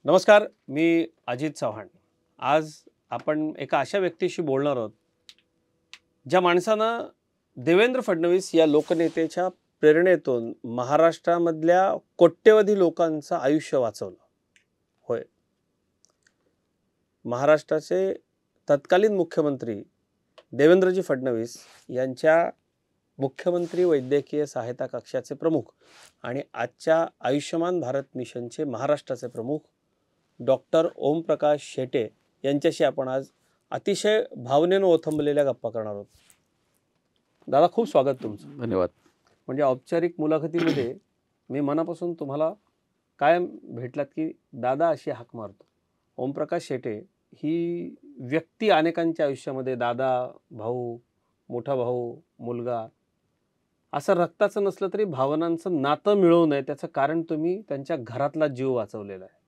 नमस्कार, मी अजित चव्हाण. आज आपण एका अशा व्यक्तीशी बोलणार आहोत, ज्या माणसानं देवेंद्र फडणवीस या लोकनेत्याच्या प्रेरणेतून महाराष्ट्रामधल्या कोट्यवधी लोकांचं आयुष्य वाचवलं. होय, महाराष्ट्राचे तत्कालीन मुख्यमंत्री देवेंद्रजी फडणवीस यांच्या मुख्यमंत्री वैद्यकीय सहायता कक्षाचे प्रमुख आणि आजच्या आयुष्यमान भारत मिशनचे महाराष्ट्राचे प्रमुख डॉक्टर ओमप्रकाश शेटे यांच्याशी आपण आज अतिशय भावनेनं ओथंबलेल्या गप्पा करणार आहोत. दादा, खूप स्वागत तुमचं. धन्यवाद. म्हणजे औपचारिक मुलाखतीमध्ये मी मनापासून तुम्हाला कायम भेटलात की दादा अशी हाक मारतो. ओमप्रकाश शेटे ही व्यक्ती अनेकांच्या आयुष्यामध्ये दादा, भाऊ, मोठा भाऊ, मुलगा असं रक्ताचं नसलं तरी भावनांचं नातं मिळवू नये त्याचं कारण तुम्ही त्यांच्या घरातला जीव वाचवलेला आहे.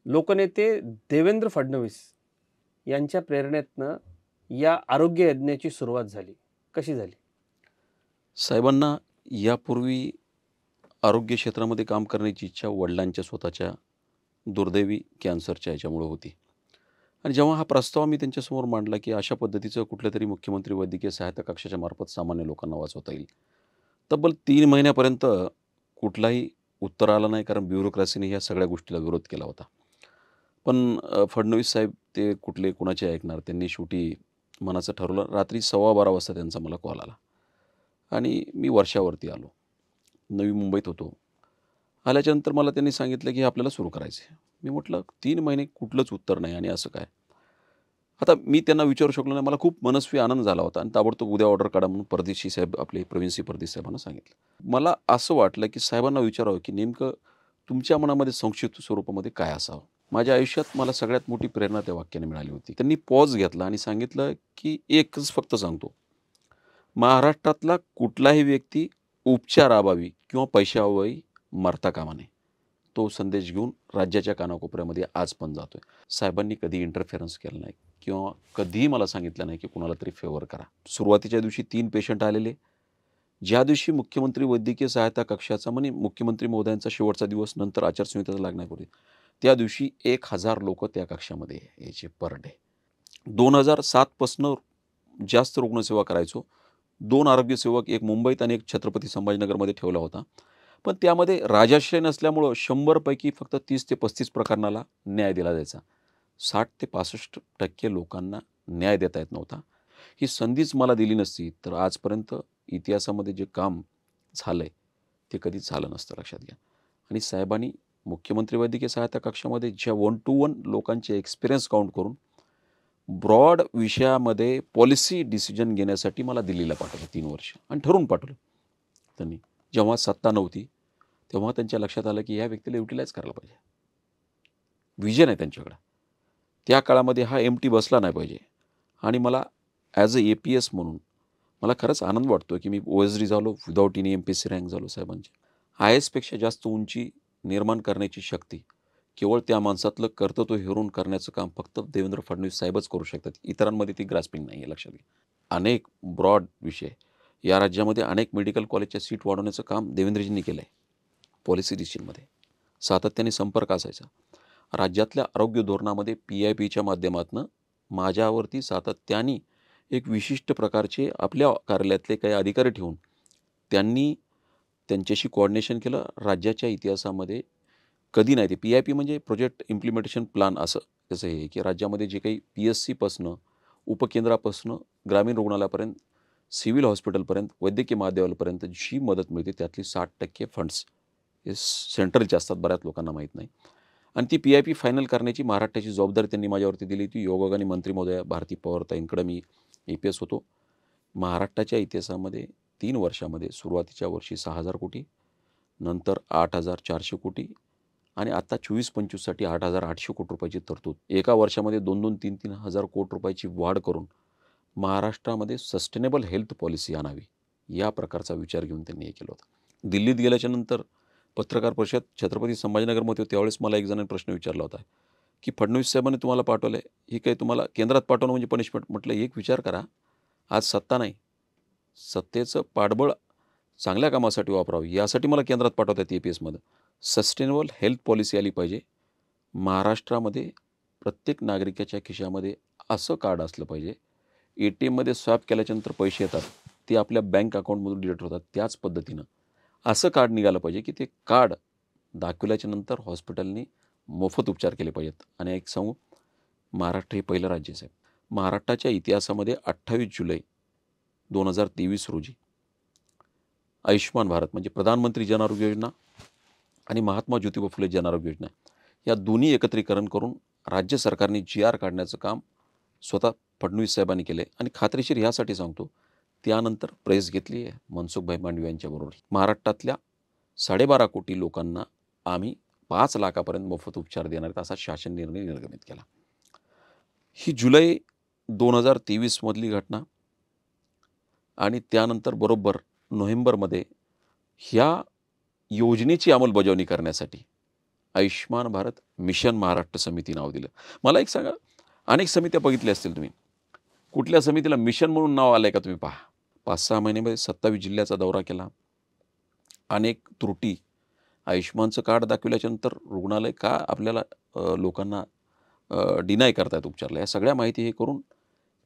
लोकनेते देवेंद्र फडणवीस यांच्या प्रेरणेतनं या आरोग्य यज्ञाची सुरुवात झाली. कशी झाली? साहेबांना यापूर्वी आरोग्य क्षेत्रामध्ये काम करण्याची इच्छा वडिलांच्या स्वतःच्या दुर्दैवी कॅन्सरच्या याच्यामुळे होती. आणि जेव्हा हा प्रस्ताव मी त्यांच्यासमोर मांडला की अशा पद्धतीचं कुठलं तरी मुख्यमंत्री वैद्यकीय सहायता कक्षाच्या मार्फत सामान्य लोकांना वाचवता येईल, तब्बल 3 महिन्यापर्यंत कुठलाही उत्तर आलं नाही, कारण ब्युरोक्रेसीने ह्या सगळ्या गोष्टीला विरोध केला होता. पण फडणवीस साहेब ते कुठले कुणाचे ऐकणार, त्यांनी शेवटी मनाचं ठरवलं. रात्री 12:15 वाजता त्यांचा मला कॉल आला आणि मी वर्षावरती आलो. नवी मुंबईत होतो. आल्याच्यानंतर मला त्यांनी सांगितलं की आपल्याला सुरू करायचं आहे. मी म्हटलं 3 महिने कुठलंच उत्तर नाही आणि असं काय? आता मी त्यांना विचारू शकलो नाही. मला खूप मनस्वी आनंद झाला होता आणि ताबडतोब उद्या ऑर्डर काढा म्हणून परदेशी साहेब, आपले प्रवीणसिंह परदेशी साहेबांना सांगितलं. मला असं वाटलं की साहेबांना विचारावं की नेमकं तुमच्या मनामध्ये संक्षिप्त स्वरूपामध्ये काय असावं. माझ्या आयुष्यात मला सगळ्यात मोठी प्रेरणा त्या वाक्याने मिळाली होती. त्यांनी पॉज घेतला आणि सांगितलं की एकच फक्त सांगतो, महाराष्ट्रातला कुठलाही व्यक्ती उपचाराअभावी किंवा पैशाअभावी मरता कामा नये. तो संदेश घेऊन राज्याच्या कानाकोपऱ्यामध्ये आज पण जातोय. साहेबांनी कधी इंटरफेरन्स केला नाही किंवा कधीही मला सांगितलं नाही की कुणाला तरी फेवर करा. सुरुवातीच्या दिवशी 3 पेशंट आलेले. ज्या दिवशी मुख्यमंत्री वैद्यकीय सहायता कक्षाचा म्हणजे मुख्यमंत्री महोदयांचा शेवटचा दिवस नंतर आचारसंहिता लागण्यापूर्वी, त्या दिवशी 1000 लोक त्या कक्षामध्ये यायचे पर डे. 2007 पासून जास्त रुग्णसेवा करायचो. 2 आरोग्यसेवक, एक मुंबईत आणि एक छत्रपती संभाजीनगरमध्ये ठेवला होता. पण त्यामध्ये राजाश्रय नसल्यामुळं 100 पैकी फक्त 30 ते 35 प्रकरणाला न्याय दिला जायचा. 60 ते 65% लोकांना न्याय देता येत नव्हता. ही संधीच मला दिली नसती तर आजपर्यंत इतिहासामध्ये जे काम झालंय ते कधीच झालं नसतं, लक्षात घ्या. आणि साहेबांनी मुख्यमंत्री वैद्यकीय सहायता कक्षामध्ये ज्या 1 to 1 लोकांचे एक्सपिरियन्स काउंट करून ब्रॉड विषयामध्ये पॉलिसी डिसिजन घेण्यासाठी मला दिल्लीला पाठवलं 3 वर्ष आणि ठरवून पाठवलं त्यांनी. जेव्हा सत्ता नव्हती तेव्हा त्यांच्या लक्षात आलं की या व्यक्तीला युटिलाइज करायला पाहिजे. विजन आहे त्यांच्याकडं. त्या काळामध्ये हा एमटी बसला नाही पाहिजे. आणि मला ॲज अ APS म्हणून मला खरंच आनंद वाटतो की मी OSD झालो, विदाऊट एनी MPSC रँक झालो साहेबांची. IASपेक्षा जास्त उंची निर्माण करण्याची शक्ती केवळ त्या माणसातलं कर्तृत्व हेरून करण्याचं काम फक्त देवेंद्र फडणवीस साहेबच करू शकतात. इतरांमध्ये ती ग्रास्पिंग नाही आहे, लक्षात घ्या. अनेक ब्रॉड विषय या राज्यामध्ये अनेक मेडिकल कॉलेजच्या सीट वाढवण्याचं काम देवेंद्रजींनी केलं आहे. पॉलिसी डिसिजनमध्ये सातत्याने संपर्क असायचा. राज्यातल्या आरोग्य धोरणामध्ये PIPच्या माध्यमातून माझ्यावरती सातत्याने एक विशिष्ट प्रकारचे आपल्या कार्यालयातले काही अधिकारी ठेवून त्यांनी त्यांच्याशी कोऑर्डिनेशन केलं. राज्याच्या इतिहासामध्ये कधी नाही. ते PIP म्हणजे प्रोजेक्ट इम्प्लिमेंटेशन प्लॅन, असं त्याचं हे की राज्यामध्ये जे काही PSCपासनं, उपकेंद्रापासनं, ग्रामीण रुग्णालयापर्यंत, सिव्हिल हॉस्पिटलपर्यंत, वैद्यकीय महाविद्यालयापर्यंत जी मदत मिळते त्यातली 60% फंड्स हे सेंट्रलचे असतात. बऱ्याच लोकांना माहीत नाही. आणि ती PIP फायनल करण्याची महाराष्ट्राची जबाबदारी त्यांनी माझ्यावरती दिली होती. योगायोगाने मंत्री महोदया भारती पवारताईंकडे मी APS होतो. महाराष्ट्राच्या इतिहासामध्ये 3 वर्षामध्ये सुरुवातीच्या वर्षी 6,000 कोटी, नंतर 8,400 कोटी आणि आता 24-25साठी 8,800 कोटी रुपयाची तरतूद. एका वर्षामध्ये 2-2, 3-3 हजार कोटी रुपयाची वाढ करून महाराष्ट्रामध्ये सस्टेनेबल हेल्थ पॉलिसी आणावी, या प्रकारचा विचार घेऊन त्यांनी हे केलं होतं. दिल्लीत गेल्याच्यानंतर पत्रकार परिषद छत्रपती संभाजीनगरमध्ये होती. त्यावेळेस मला एक जणांनी प्रश्न विचारला होता की फडणवीस साहेबांनी तुम्हाला पाठवलं आहे, ही काही तुम्हाला केंद्रात पाठवणं म्हणजे पनिशमेंट? म्हटलं एक विचार करा, आज सत्ता नाही, सत्तेचं पाठबळ चांगल्या कामासाठी वापरावं यासाठी मला केंद्रात पाठवतात APSमध्ये. सस्टेनेबल हेल्थ पॉलिसी आली पाहिजे. महाराष्ट्रामध्ये प्रत्येक नागरिकाच्या खिशामध्ये असं कार्ड असलं पाहिजे, ATMमध्ये स्वॅप केल्याच्यानंतर पैसे येतात, ते आपल्या बँक अकाउंटमधून डिडक्ट होतात. त्याच पद्धतीनं असं कार्ड निघालं पाहिजे, की ते कार्ड दाखवल्याच्यानंतर हॉस्पिटलनी मोफत उपचार केले पाहिजेत. आणि एक सांगू, महाराष्ट्र हे पहिलं राज्य आहे साहेब. महाराष्ट्राच्या इतिहासामध्ये 28 जुलै 2023 रोजी आयुष्यमान भारत म्हणजे प्रधानमंत्री जन आरोग्य योजना आणि महात्मा ज्योतिबा फुले जन आरोग्य योजना या दोन्ही एकत्रीकरण करून राज्य सरकारने GR काढण्याचं काम स्वतः फडणवीस साहेबांनी केले. आणि खात्रीशीर ह्यासाठी सांगतो, त्यानंतर प्रेस घेतली आहे मनसुखभाई मांडवी यांच्याबरोबर. महाराष्ट्रातल्या 12.5 कोटी लोकांना आम्ही 5 लाखापर्यंत मोफत उपचार देणार आहेत असा शासन निर्णय निर्गमित केला. ही जुलै 2023 मधली घटना. आणि त्यानंतर बरोबर नोव्हेंबरमध्ये ह्या योजनेची अंमलबजावणी करण्यासाठी आयुष्यमान भारत मिशन महाराष्ट्र समिती नाव दिलं. मला एक सांगा, अनेक समित्या बघितल्या असतील तुम्ही, कुठल्या समितीला मिशन म्हणून नाव आलं आहे का तुम्ही पहा. 5-6 महिन्यामध्ये 27 जिल्ह्याचा दौरा केला. अनेक त्रुटी, आयुष्यमानचं कार्ड दाखविल्याच्यानंतर रुग्णालय का आपल्याला लोकांना डिनाय करतायत उपचारला, या सगळ्या माहिती हे करून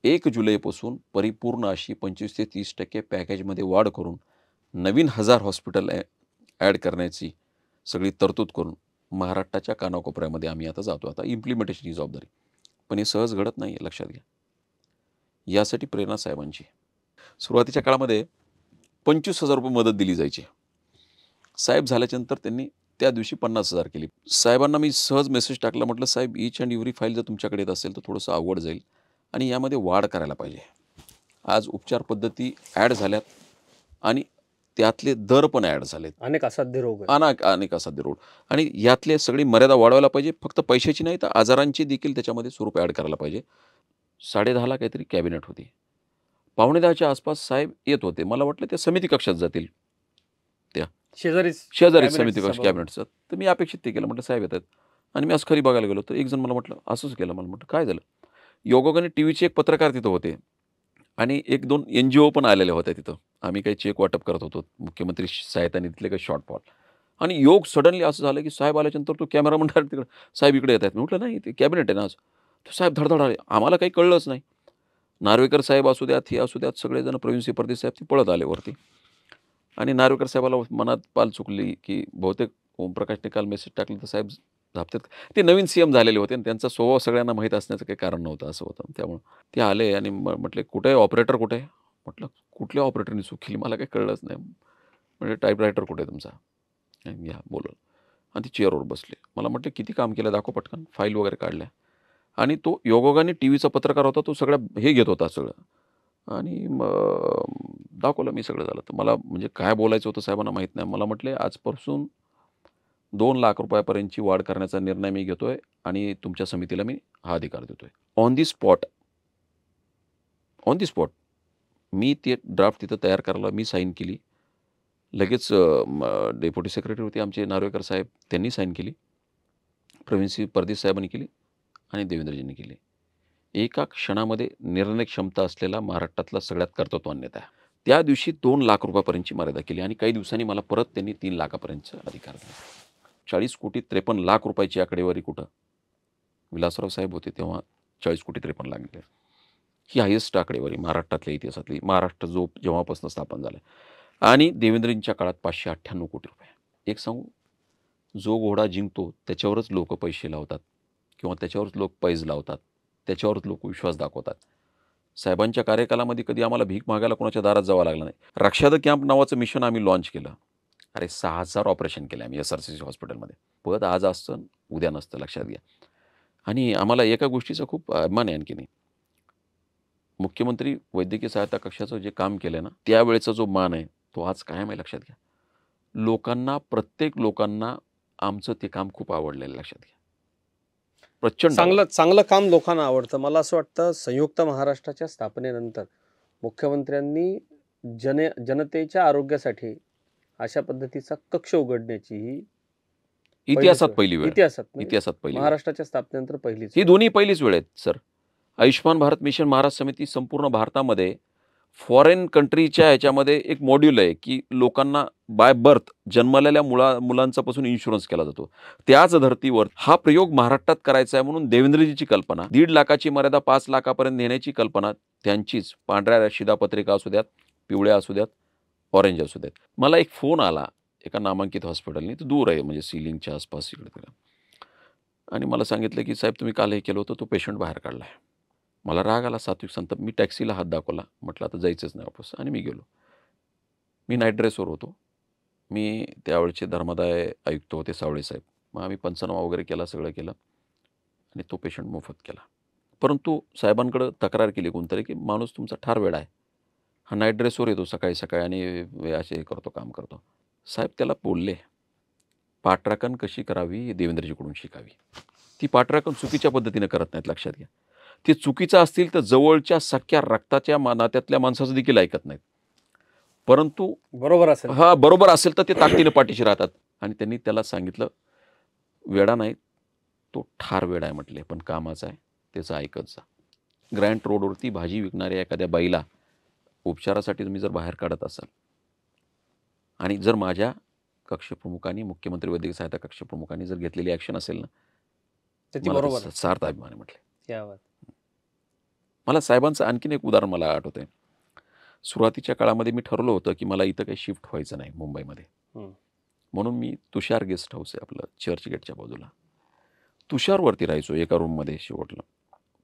1 जुलैपासून परिपूर्ण अशी 25 ते 30% पॅकेजमध्ये वाढ करून नवीन 1000 हॉस्पिटल ॲड करण्याची सगळी तरतूद करून महाराष्ट्राच्या कानाकोपऱ्यामध्ये आम्ही आता जातो. आता इम्प्लिमेंटेशनची जबाबदारी, पण हे सहज घडत नाही आहे, लक्षात घ्या. यासाठी प्रेरणा साहेबांची. सुरुवातीच्या काळामध्ये 25,000 रुपये मदत दिली जायची. साहेब झाल्याच्यानंतर त्यांनी त्या दिवशी 50,000 केली. साहेबांना मी सहज मेसेज टाकला, म्हटलं साहेब ईच अँड एव्हरी फाईल जर तुमच्याकडे येत असेल तर थोडंसं अवघड जाईल आणि यामध्ये वाढ करायला पाहिजे. आज उपचार पद्धती ॲड झाल्यात आणि त्यातले दर पण ॲड झालेत. अनेक असाध्य रोग आहेत. अनेक असाध्य रोग. आणि यातले सगळी मर्यादा वाढवायला पाहिजे. फक्त पैशाची नाही तर आजारांची देखील त्याच्यामध्ये स्वरूप ॲड करायला पाहिजे. 10:30ला काहीतरी कॅबिनेट होती. 9:45च्या आसपास साहेब येत होते. मला वाटलं त्या समिती कक्षात जातील, त्या शेजारी समिती कक्ष कॅबिनेटचं. तर मी अपेक्षित ते केलं, म्हटलं साहेब येतात. आणि मी असं खरी बघायला गेलो तर एक जण मला म्हटलं असंच केलं. मला म्हटलं काय झालं. योगायोगाने TVचे एक पत्रकार तिथं होते आणि 1-2 NGO पण आलेल्या होत्या तिथं. आम्ही काही चेक वाटप करत होतो, मुख्यमंत्री सहायता निधीतले काही शॉर्टफॉल. आणि योग सडनली असं झालं की साहेब आल्याच्यानंतर तो कॅमेरामन डायरेक्ट तिकडे, साहेब इकडे येत आहेत. मी म्हटलं नाही ते कॅबिनेट आहे ना आज. तो साहेब धडधड आले. आम्हाला काही कळलंच नाही. नार्वेकर साहेब असू द्यात, हे असू द्यात, सगळेजण प्रवीण सिंह परदेशी साहेब ते पळत आले वरती. आणि नार्वेकर साहेबाला मनात पाल चुकली की बहुतेक ओमप्रकाशने काल मेसेज टाकलं तर साहेब झापतात. ते नवीन CM झालेले होते आणि त्यांचा स्वभाव सगळ्यांना माहीत असण्याचं काही कारण नव्हतं, असं होतं. त्यामुळं ते आले आणि म्हटले कुठे आहे ऑपरेटर, कुठे आहे. म्हटलं कुठल्या ऑपरेटरने चूक केली मला काही कळलंच नाही. म्हणजे टाईपरायटर कुठे आहे तुमचा, घ्या बोलवलं. आणि ते चेअरवर बसले. मला म्हटलं किती काम केलं दाखव पटकन. फाईल वगैरे काढल्या. आणि तो योगायोगाने TVचा पत्रकार होता, तो सगळ्या हे घेत होता सगळं. आणि दाखवलं मी सगळं झालं. तर मला म्हणजे काय बोलायचं होतं साहेबांना माहीत नाही. मला म्हटले आजपासून 2 लाख रुपयापर्यंतची वाढ करण्याचा निर्णय मी घेतोय आणि तुमच्या समितीला मी हा अधिकार देतोय. ऑन दी स्पॉट मी ते ड्राफ्ट तिथं तयार करायला मी साईन केली. लगेच डेप्युटी सेक्रेटरी होते आमचे नार्वेकर साहेब, त्यांनी साईन केली. प्रवीण सिंह परदेशी साहेबांनी केली आणि देवेंद्रजींनी केली. एका क्षणामध्ये निर्णय क्षमता असलेला महाराष्ट्रातला सगळ्यात कर्तृत्वान नेता. त्या दिवशी 2 लाख रुपयापर्यंतची मर्यादा केली आणि काही दिवसांनी मला परत त्यांनी 3 लाखापर्यंतचा अधिकार दिला. 40,53,00,000 रुपयाची आकडेवारी कुठं. विलासराव साहेब होते तेव्हा 40,53,00,000 दिले. ही हायेस्ट आकडेवारी महाराष्ट्रातल्या इतिहासातली. महाराष्ट्र जेव्हापासून स्थापन झालं. आणि देवेंद्रजींच्या काळात 598 कोटी रुपये. एक सांगू, जो घोडा जिंकतो त्याच्यावरच लोक पैसे लावतात किंवा त्याच्यावरच लोक पैज लावतात, त्याच्यावरच लोक विश्वास दाखवतात. साहेबांच्या कार्यकालामध्ये कधी आम्हाला भीक मागायला कोणाच्या दारात जावं लागलं नाही. रक्षाद कॅम्प नावाचं मिशन आम्ही लॉन्च केलं. अरे 6,000 ऑपरेशन केले आम्ही SRCC हॉस्पिटलमध्ये. पद आज असतं उद्या नसतं, लक्षात घ्या. आणि आम्हाला एका गोष्टीचा खूप अभिमान आहे आणखीन. मुख्यमंत्री वैद्यकीय सहायता कक्षाचं जे काम केलं ना, त्यावेळेचा जो मान आहे तो आज कायम आहे, लक्षात घ्या. लोकांना, प्रत्येक लोकांना आमचं ते काम खूप आवडलेलं, लक्षात घ्या. प्रचंड चांगलं काम लोकांना आवडतं. मला असं वाटतं संयुक्त महाराष्ट्राच्या स्थापनेनंतर मुख्यमंत्र्यांनी जनतेच्या आरोग्यासाठी अशा पद्धतीचा कक्ष उघडण्याची ही इतिहासात पहिली वेळ. इतिहासात महाराष्ट्राच्या स्थापनेनंतर पहिलीच. ही दोन्ही पहिलीच वेळ आहेत सर. आयुष्यमान भारत मिशन महाराष्ट्र समिती संपूर्ण भारतामध्ये फॉरेन कंट्रीच्या ह्याच्यामध्ये एक मॉड्यूल आहे, की लोकांना बाय बर्थ जन्मलेल्या मुलांचापासून इन्शुरन्स केला जातो. त्याच धर्तीवर हा प्रयोग महाराष्ट्रात करायचा आहे म्हणून देवेंद्रजीची कल्पना, 1.5 लाखाची मर्यादा 5 लाखापर्यंत नेण्याची कल्पना त्यांचीच. पांढऱ्या शिधापत्रिका असू द्यात, पिवळ्या असू द्यात, ऑरेंज असू द्यात. मला एक फोन आला एका नामांकित हॉस्पिटलनी, तो दूर आहे म्हणजे सीलिंगच्या आसपास इकडे-तिकडे. आणि मला सांगितलं, की "साहेब तुम्ही काल हे केलं होतं, तो पेशंट बाहेर काढला आहे." मला राग आला, सात्विक संताप. मी टॅक्सीला हात दाखवला. म्हटलं आता जायचंच नाही वापस आणि मी गेलो. मी नाईट ड्रेसवर होतो. मी त्यावेळचे धर्मादाय आयुक्त होते सावळे साहेब. मग आम्ही पंचनामा वगैरे केला, सगळं केलं आणि तो पेशंट मोफत केला. परंतु साहेबांकडं तक्रार केली कोणतरी, की माणूस तुमचा ठार वेडा आहे. हा नाईट ड्रेसवर येतो सकाळी-सकाळी आणि असे करतो, काम करतो. साहेब त्याला बोलले, पाठराखण कशी करावी हे देवेंद्रजीकडून शिकावी. ती पाठराखण चुकीच्या पद्धतीनं करत नाहीत, लक्षात घ्या. ते चुकीचं असतील तर जवळच्या सख्या रक्ताच्या नात्यातल्या माणसाचं देखील ऐकत नाहीत. परंतु बरोबर असेल. बरोबर असेल तर ते ताकदीनं पाठीशी राहतात. आणि त्यांनी त्याला सांगितलं, वेडा नाही, तो ठार वेडा आहे म्हटले, पण कामाचा आहे, त्याचं ऐकत जा. ग्रँट रोडवरती भाजी विकणाऱ्या एखाद्या बाईला उपचारासाठी तुम्ही जर बाहेर काढत असाल आणि जर माझ्या कक्षप्रमुखांनी, मुख्यमंत्री वैद्यकीय सहायता कक्षप्रमुखांनी जर घेतलेली ॲक्शन असेल ना, तर ती मला बरोबर तर सार्थ अभिमान आहे म्हटले. क्या बात. मला साहेबांचं आणखीन एक उदाहरण मला आठवतंय. सुरुवातीच्या काळामध्ये मी ठरवलं होतं, की मला इथं काही शिफ्ट व्हायचं नाही मुंबईमध्ये. हं. म्हणून मी तुषार गेस्ट हाऊस आहे आपलं चर्चगेटच्या बाजूला. तुषारवरती राहायचो एका रूममध्ये शेवटला.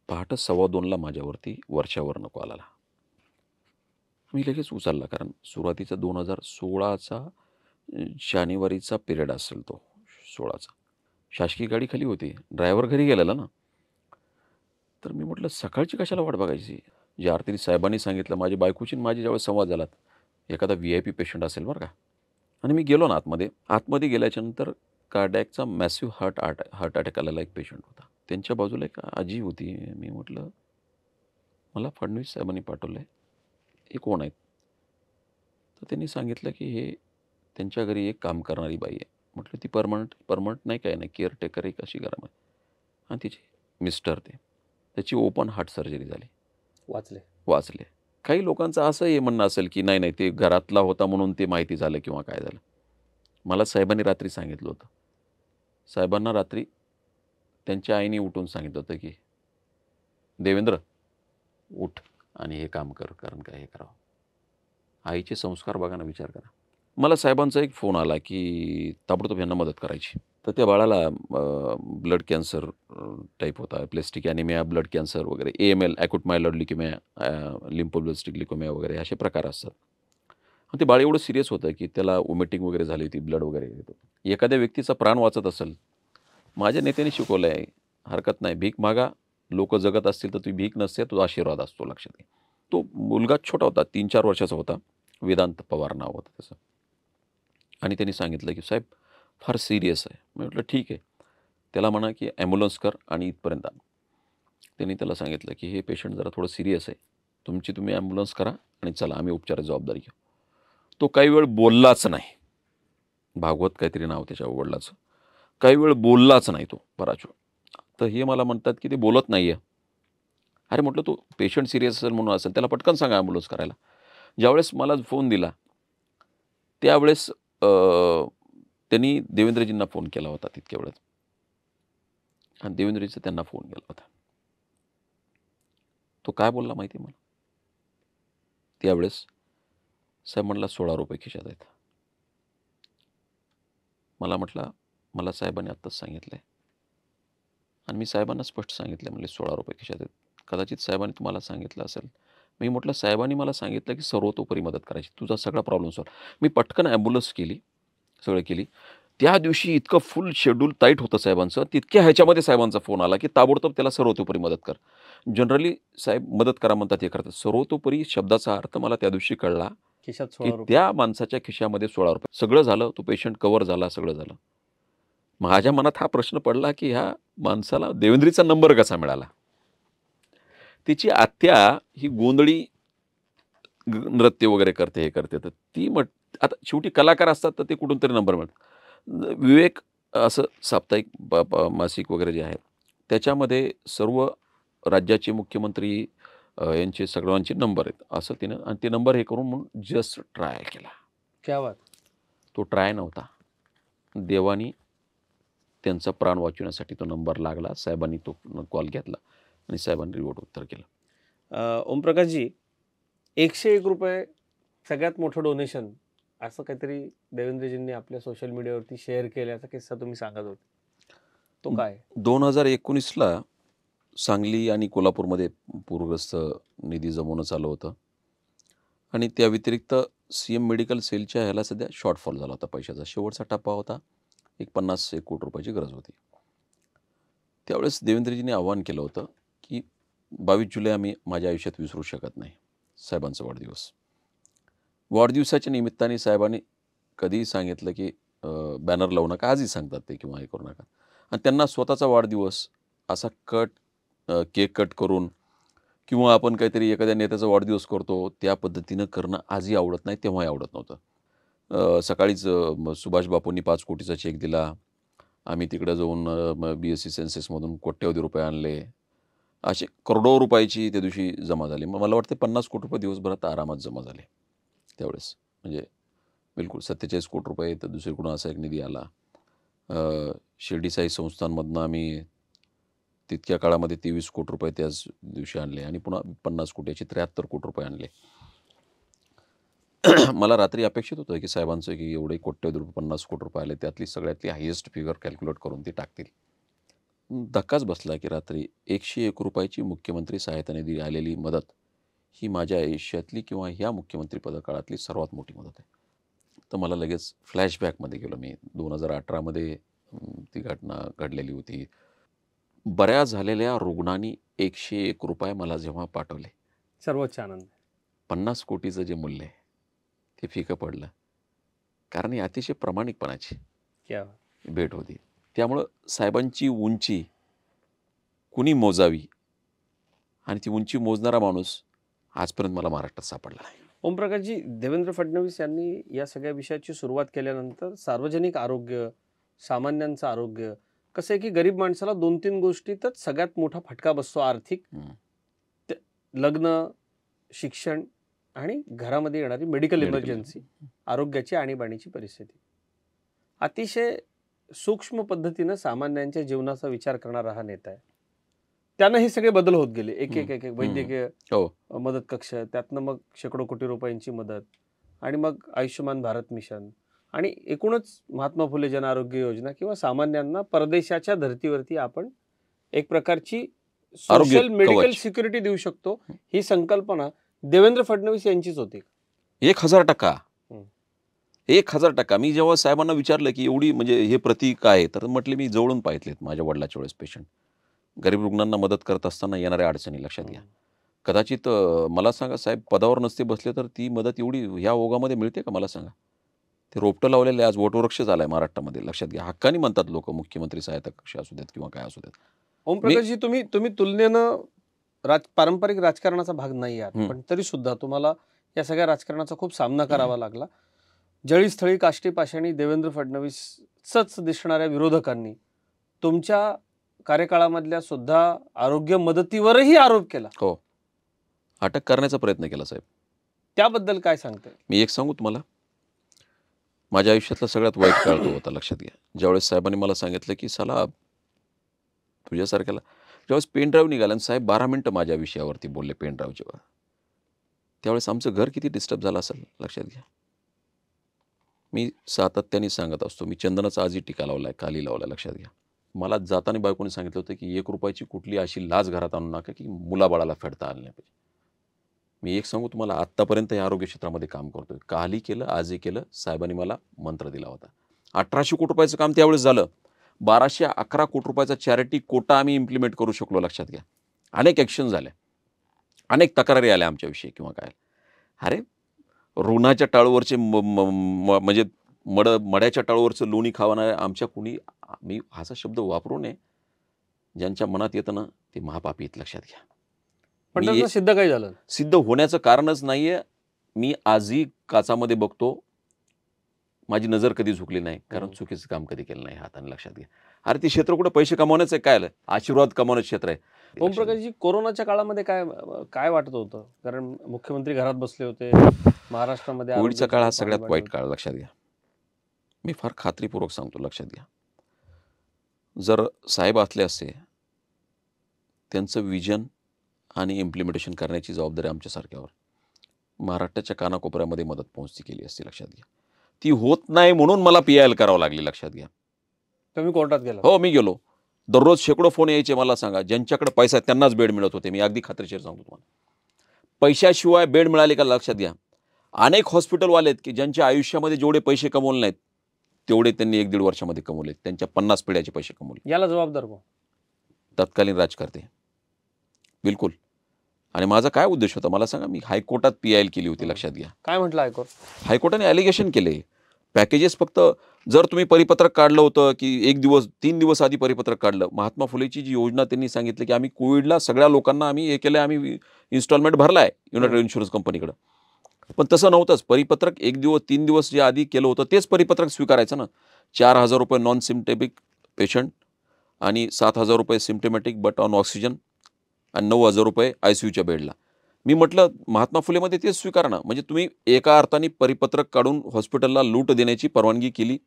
पहाटे 2:15ला माझ्यावरती वर्षावरनं कॉल आला. मी लगेच उचलला, कारण सुरुवातीचा 2016चा जानेवारीचा पिरियड असेल तो, 16चा. शासकीय गाडी खाली होती. ड्रायव्हर घरी गेलेला ना. तर मी म्हटलं सकाळची कशाला वाट बघायची. जे आरती साहेबांनी सांगितलं, माझी बायकोची आणि माझी ज्यावेळेस संवाद झाला, एखादा VIP पेशंट असेल बरं का. आणि मी गेलो ना आतमध्ये. आतमध्ये गेल्याच्यानंतर कार्डिॲकचा मॅसिव्ह हार्ट अटॅक आलेला एक पेशंट होता. त्यांच्या बाजूला एक आजी होती. मी म्हटलं, मला फडणवीस साहेबांनी पाठवलं आहे, हे कोण आहेत? तर त्यांनी सांगितलं, की हे त्यांच्या घरी एक काम करणारी बाई आहे. म्हटलं ती परमनंट नाही, काय नाही, केअरटेकर एक अशी घरामध्ये. आणि तिचे मिस्टर ते. त्याची ओपन हार्ट सर्जरी झाली. वाचले. काही लोकांचं असं हे म्हणणं असेल, की नाही ते घरातला होता म्हणून ते माहिती झालं किंवा काय झालं. मला साहेबांनी रात्री सांगितलं होतं. साहेबांना रात्री त्यांच्या आईने उठून सांगितलं होतं, की देवेंद्र उठ आणि हे काम कर, कारण काय हे करावं. आईचे संस्कार बघा ना, विचार करा. मला साहेबांचा एक फोन आला, की ताबडतोब यांना मदत करायची. तर त्या बाळाला ब्लड कॅन्सर टाईप होता, प्लेस्टिक ॲनिमिया, ब्लड कॅन्सर वगैरे, AML, acute myeloid leukaemia, lymphoblastic leukaemia वगैरे असे प्रकार असतात. आणि ते बाळ एवढं सिरियस होतं, की त्याला वॉमिटिंग वगैरे झाली होती, ब्लड वगैरे येत होतं. एखाद्या व्यक्तीचा प्राण वाचत असेल, माझ्या नेत्याने शिकवलं आहे, हरकत नाही, भीक मागा. लोक जगत असतील तर ती भीक नसते, तो आशीर्वाद असतो, लक्षात घे. तो मुलगा छोटा होता, 3-4 वर्षाचा होता. वेदांत पवार नाव होतं त्याचं. आणि त्यांनी सांगितलं, की साहेब फार सिरियस आहे. मी म्हटलं ठीक आहे, त्याला म्हणा की ॲम्ब्युलन्स कर आणि इथपर्यंत आण. त्यांनी त्याला सांगितलं, की हे पेशंट जरा थोडं सिरियस आहे, तुम्ही ॲम्ब्युलन्स करा आणि चला, आम्ही उपचाराची जबाबदारी घेऊ. तो काही वेळ बोललाच नाही. भागवत काहीतरी नाव त्याच्या वडिलाचं. काही वेळ बोललाच नाही तो बराच वेळ. तर हे मला म्हणतात, की ते बोलत नाही आहे. अरे म्हटलं, तो पेशंट सिरियस असेल म्हणून असेल, त्याला पटकन सांगा ॲम्ब्युलन्स करायला. ज्यावेळेस मला फोन दिला त्यावेळेस त्यांनी देवेंद्रजींना फोन केला होता तितक्या वेळेत. आणि देवेंद्रजीचा त्यांना फोन गेला होता. तो काय बोलला माहिती आहे मला? त्यावेळेस साहेब म्हटला, ₹16 खिशात आहेत. मला म्हटला, मला साहेबांनी आत्ताच सांगितलं आहे आणि मी साहेबांना स्पष्ट सांगितलं म्हणले ₹16 खिशात आहेत. कदाचित साहेबांनी तुम्हाला सांगितलं असेल. मी म्हटलं, साहेबांनी मला सांगितलं, की सर्वतोपरी मदत करायची, तुझा सगळा प्रॉब्लेम सॉल्व. मी पटकन ॲम्ब्युलन्स केली, सगळं केली. त्या दिवशी इतकं फुल शेड्यूल टाईट होतं साहेबांचं, तितक्या ह्याच्यामध्ये साहेबांचा फोन आला, की ताबडतोब त्याला सर्वतोपरी मदत कर. जनरली साहेब मदत करा म्हणतात, हे करतात. सर्वतोपरी शब्दाचा अर्थ मला त्या दिवशी कळला, खिशात की ₹16. त्या माणसाच्या खिशामध्ये ₹16. सगळं झालं, तो पेशंट कव्हर झाला, सगळं झालं. माझ्या मनात हा प्रश्न पडला, की ह्या माणसाला देवेंद्रीचा नंबर कसा मिळाला? तिची आत्या ही गोंधळी नृत्य वगैरे करते, हे करते. तर ती आता शेवटी कलाकार असतात, तर ते कुठून तरी नंबर मिळतात. विवेक असं साप्ताहिक मासिक वगैरे जे आहे, त्याच्यामध्ये सर्व राज्याचे मुख्यमंत्री, यांचे सगळ्यांचे नंबर आहेत असं तिनं, आणि ते नंबर हे करून म्हणून जस्ट ट्राय केला. क्या बात. तो ट्राय नव्हता, देवानी त्यांचा प्राण वाचवण्यासाठी तो नंबर लागला. साहेबांनी तो कॉल घेतला आणि साहेबांनी रिपोर्ट उत्तर केलं. ओमप्रकाशजी, 101 रुपये सगळ्यात मोठं डोनेशन असं काहीतरी देवेंद्रजींनी आपल्या सोशल मीडियावरती शेअर केल्याचा किस्सा तुम्ही सांगत होते, तो काय? 2019ला सांगली आणि कोल्हापूरमध्ये पूरग्रस्त निधी जमवणं चालू होतं, आणि त्या व्यतिरिक्त CM मेडिकल सेलच्या ह्याला सध्या शॉर्टफॉल झाला होता पैशाचा. शेवटचा टप्पा होता, एक 50-1 कोटी रुपयाची गरज होती. त्यावेळेस देवेंद्रजींनी आवाहन केलं होतं की 22 जुलै आम्ही माझ्या आयुष्यात विसरू शकत नाही, साहेबांचा वाढदिवस. वाढदिवसाच्या निमित्ताने साहेबांनी कधीही सांगितलं की बॅनर लावू नका, आजही सांगतात ते, किंवा हे करू नका. आणि त्यांना स्वतःचा वाढदिवस असा केक कट करून किंवा आपण काहीतरी एखाद्या नेत्याचा वाढदिवस करतो त्या पद्धतीनं करणं आजही आवडत नाही, तेव्हाही आवडत नव्हतं. सकाळीच सुभाष बापूंनी 5 कोटीचा चेक दिला. आम्ही तिकडे जाऊन BSC सेन्सेसमधून कोट्यवधी रुपये आणले. असे करोडो रुपयाची त्या दिवशी जमा झाली. मग मला वाटते 50 कोटी रुपये दिवसभरात आरामात जमा झाले त्यावेळेस. म्हणजे बिलकुल 47 कोटी रुपये तर दुसरीकडून असा एक निधी आला. शिर्डी साई संस्थांमधनं आम्ही तितक्या काळामध्ये 23 कोटी रुपये त्याच दिवशी आणले, आणि पुन्हा 50 कोटीचे 73 कोटी रुपये आणले. मला रात्री अपेक्षित होतं की साहेबांचं की एवढे कोट्यवधी रुपये 50 कोटी रुपये आले, त्यातली सगळ्यातली हायेस्ट फिगर कॅल्क्युलेट करून ती टाकतील. धक्काच बसला की रात्री 101 रुपयाची मुख्यमंत्री सहायता निधी आलेली मदत ही माझ्या आयुष्यातली किंवा ह्या मुख्यमंत्री पदकाळातली सर्वात मोठी मदत आहे. तर मला लगेच फ्लॅशबॅकमध्ये गेलो मी. 2018मध्ये ती घटना घडलेली होती. बऱ्या झालेल्या रुग्णांनी 101 रुपये मला जेव्हा पाठवले, सर्वोच्च आनंद. 50 कोटीचं जे मूल्य आहे ते फिकं पडलं, कारण ही अतिशय प्रामाणिकपणाची क्या भेट होती. त्यामुळं साहेबांची उंची कुणी मोजावी, आणि ती उंची मोजणारा माणूस आजपर्यंत मला महाराष्ट्रात सापडला नाही. ओमप्रकाशजी, देवेंद्र फडणवीस यांनी या सगळ्या विषयाची सुरुवात केल्यानंतर सार्वजनिक आरोग्य, सामान्यांचं आरोग्य, कसं आहे की गरीब माणसाला 2-3 गोष्टीतच सगळ्यात मोठा फटका बसतो. आर्थिक, लग्न, शिक्षण आणि घरामध्ये येणारी मेडिकल इमर्जन्सी, आरोग्याची आणीबाणीची परिस्थिती. अतिशय सूक्ष्म पद्धतीनं सामान्यांच्या जीवनाचा विचार करणारा हा नेता आहे. त्यानं हे सगळे बदल होत गेले. एक एक वैद्यकीय मदत कक्ष, त्यातनं मग शेकडो कोटी रुपयांची मदत, आणि मग आयुष्यमान भारत मिशन, आणि एकूणच महात्मा फुले जन आरोग्य योजना, किंवा सामान्यांना परदेशाच्या धर्तीवरती आपण एक प्रकारची सोशल मेडिकल सिक्युरिटी देऊ शकतो, ही संकल्पना देवेंद्र फडणवीस यांचीच होती. 1000%. 1000%. मी जेव्हा साहेबांना विचारलं की एवढी म्हणजे हे प्रतीक काय आहे, तर म्हटले मी जवळून पाहितलेत माझ्या वडिलाच्या वेळेस पेशंट. गरीब रुग्णांना मदत करत असताना येणाऱ्या अडचणी लक्षात घ्या. कदाचित मला सांगा साहेब पदावर नसते बसले तर ती मदत एवढी ह्या ओघामध्ये मिळते का, मला सांगा. ते रोपटं लावलेले आज वटवृक्ष झालाय महाराष्ट्रामध्ये, लक्षात घ्या. हक्कानी म्हणतात लोक, मुख्यमंत्री सहायता कक्ष असू देत किंवा काय असू देत. ओमप्रकाशजी, तुम्ही तुलनेनं पारंपरिक राजकारणाचा भाग नाही आहात, पण तरी सुद्धा तुम्हाला या सगळ्या राजकारणाचा खूप सामना करावा लागला. जळीस्थळी काष्टी पाषाणी देवेंद्र फडणवीसच दिसणाऱ्या विरोधकांनी तुमच्या कार्यकाळामधल्या सुद्धा आरोग्य मदतीवरही आरोप केला. हो, अटक करण्याचा प्रयत्न केला साहेब. त्याबद्दल काय सांगताय? मी एक सांगू तुम्हाला, माझ्या आयुष्यातला सगळ्यात वाईट काळ तो होता, लक्षात घ्या. ज्यावेळेस साहेबांनी मला सांगितलं की साला तुझ्यासारख्याला, ज्यावेळेस पेन ड्राईव्ह निघाला आणि साहेब 12 मिनिटं माझ्या विषयावरती बोलले पेन ड्राईव्हच्या, त्यावेळेस आमचं घर किती डिस्टर्ब झालं असेल, लक्षात घ्या. मी सातत्याने सांगत असतो, मी चंदनाचा आजही टीका लावलाय, काली लावलाय, लक्षात घ्या. मला जाताना बायकोने सांगितलं होतं की 1 रुपयाची कुठली अशी लाच घरात आणू नका की मुलाबाळाला फेडता आलं नाही पाहिजे. मी एक सांगू तुम्हाला, आत्तापर्यंत या आरोग्य क्षेत्रामध्ये काम करतोय, कालही केलं, आजही केलं. साहेबांनी मला मंत्र दिला होता. 1800 कोटी रुपयाचं काम त्यावेळेस झालं. 1211 कोटी रुपयाचा चॅरिटी कोटा आम्ही इम्प्लिमेंट करू शकलो, लक्षात घ्या. अनेक ॲक्शन झाल्या, अनेक तक्रारी आल्या आमच्याविषयी किंवा काय. अरे ऋणाच्या टाळूवरचे म्हणजे मड्याच्या टाळूवरचं लोणी खावणाऱ्या आमच्या कुणी, मी हाचा शब्द वापरू नये, ज्यांच्या मनात येतं ना ते महापापी आहेत, लक्षात घ्या. पण त्याचं सिद्ध काय झालं? सिद्ध होण्याचं कारणच नाहीये. मी आजही काचामध्ये बघतो, माझी नजर कधी झुकली नाही, कारण चुकीचं काम कधी केलं नाही हाताने, लक्षात घ्या. अरे ते क्षेत्र कुठं पैसे कमावण्याचं आहे, काय आलं आशीर्वाद कमावण्याचं क्षेत्र आहे. ओमप्रकाशजी, कोरोनाच्या काळामध्ये काय काय वाटत होतं? कारण मुख्यमंत्री घरात बसले होते, महाराष्ट्रामध्ये कोविडचा काळ हा आरोग्याची सगळ्यात पाणीबाणी वाईट होती. काळ, लक्षात घ्या. मी फार खात्रीपूर्वक सांगतो, लक्षात घ्या. जर साहेब असले असते, त्यांचं विजन आणि इम्प्लिमेंटेशन करण्याची जबाबदारी आमच्यासारख्यावर, महाराष्ट्राच्या कानाकोपऱ्यामध्ये मदत पोहोचती केली असती, लक्षात घ्या. ती होत नाही म्हणून मला PIL करावं लागली, लक्षात घ्या. तुम्ही कोर्टात गेला? हो, मी गेलो. दररोज शेकडो फोन यायचे, मला सांगा ज्यांच्याकडे पैसा आहे त्यांनाच बेड मिळत होते. मी अगदी खात्रीशीर सांगतो तुम्हाला, पैशाशिवाय बेड मिळाले का, लक्षात घ्या. अनेक हॉस्पिटलवाले आहेत की ज्यांच्या आयुष्यामध्ये जेवढे पैसे कमवले नाहीत तेवढे त्यांनी 1-1.5 वर्षामध्ये कमवले. त्यांच्या 50 पिढ्याचे पैसे कमवले. याला जबाबदार कोण? तत्कालीन राजकारते, बिलकुल. आणि माझा काय उद्देश होता मला सांगा. मी हायकोर्टात PIL केली होती, लक्षात घ्या. काय म्हटलं हायकोर्ट? हायकोर्टाने ॲलिगेशन केले, पॅकेजेस फक्त जर तुम्ही परिपत्रक काढलं होतं की 1 दिवस 3 दिवस आधी परिपत्रक काढलं. महात्मा फुलेची जी योजना त्यांनी सांगितली की आम्ही कोविडला सगळ्या लोकांना आम्ही हे केलं, आम्ही इन्स्टॉलमेंट भरलाय युनायटेड इन्शुरन्स कंपनीकडं. पण तसं नव्हतंच. परिपत्रक 1 दिवस 3 दिवस जे आधी केलं होतं तेच परिपत्रक स्वीकारायचं ना. 4,000 रुपये नॉन सिम्प्टेमिक पेशंट आणि 7,000 रुपये सिम्प्टेमॅटिक बट ऑन ऑक्सिजन आणि 9,000 रुपये ICUच्या बेडला. मी म्हटलं महात्मा फुलेमध्ये तेच स्वीकारा ना. म्हणजे तुम्ही एका अर्थाने परिपत्रक काढून हॉस्पिटलला लूट देण्याची परवानगी केली.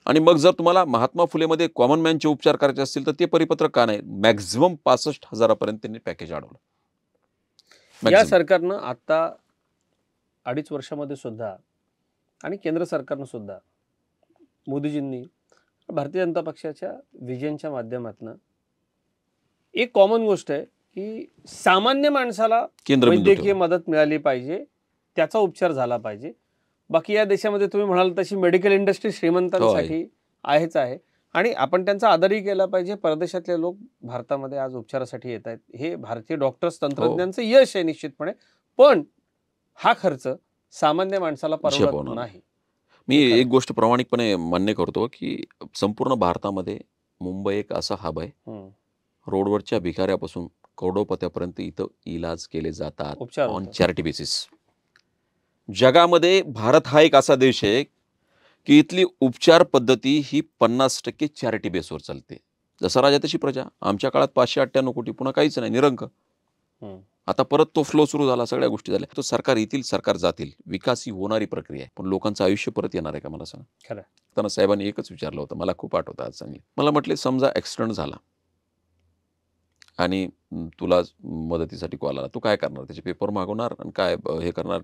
आणि मग जर तुम्हाला महात्मा फुलेमध्ये कॉमन मॅनचे उपचार करायचे असतील तर ते परिपत्रक का नाही? मॅक्झिमम 65,000 पर्यंत त्यांनी पॅकेज अडवलं. या Maximum. सरकारनं आता 2.5 वर्षामध्ये सुद्धा आणि केंद्र सरकारनं सुद्धा, मोदीजींनी भारतीय जनता पक्षाच्या विजनच्या माध्यमातून एक कॉमन गोष्ट आहे की सामान्य माणसाला केंद्रबिंदू वैद्यकीय ठेवलं. मदत मिळाली पाहिजे, त्याचा उपचार झाला पाहिजे. बाकी या देशामध्ये तुम्ही म्हणाल तशी मेडिकल इंडस्ट्री श्रीमंतांसाठी आहेच आहे आणि आपण त्यांचा आदरही केला पाहिजे. परदेशातले लोक भारतामध्ये आज उपचारासाठी येत आहेत, हे भारतीय डॉक्टर्स तंत्रज्ञांचं यश आहे निश्चितपणे. पण हा खर्च सामान्य माणसाला परवडत झेपवणार नाही. मी हे खरं. एक गोष्ट प्रामाणिकपणे मान्य करतो की संपूर्ण भारतामध्ये मुंबई एक असा हब आहे, हम्म. रोडवरच्या भिकाऱ्यापासून करोडोपत्यापर्यंत इथं इलाज केले जातात उपचार ऑन होतात. Charity basis. जगामध्ये भारत हा एक असा देश आहे की इथली उपचार पद्धती ही 50% चॅरिटी बेसवर चालते. जसा राजा तशी प्रजा. आमच्या काळात 598 कोटी, पुन्हा काहीच नाही, निरंक. हम्म. आता परत तो फ्लो सुरू झाला, सगळ्या गोष्टी झाल्या. तो सरकार येतील, सरकार जातील, विकास ही होणारी प्रक्रिया आहे. पण लोकांचं आयुष्य परत येणार आहे का, मला सांगा. खरं. त्यांना साहेबांनी एकच विचारलं होतं, मला खूप आठवतं आज चांगली. मला म्हटले समजा ॲक्सिडेंट झाला आणि तुला मदतीसाठी कॉल आला, तू काय करणार? त्याचे पेपर मागवणार आणि काय हे करणार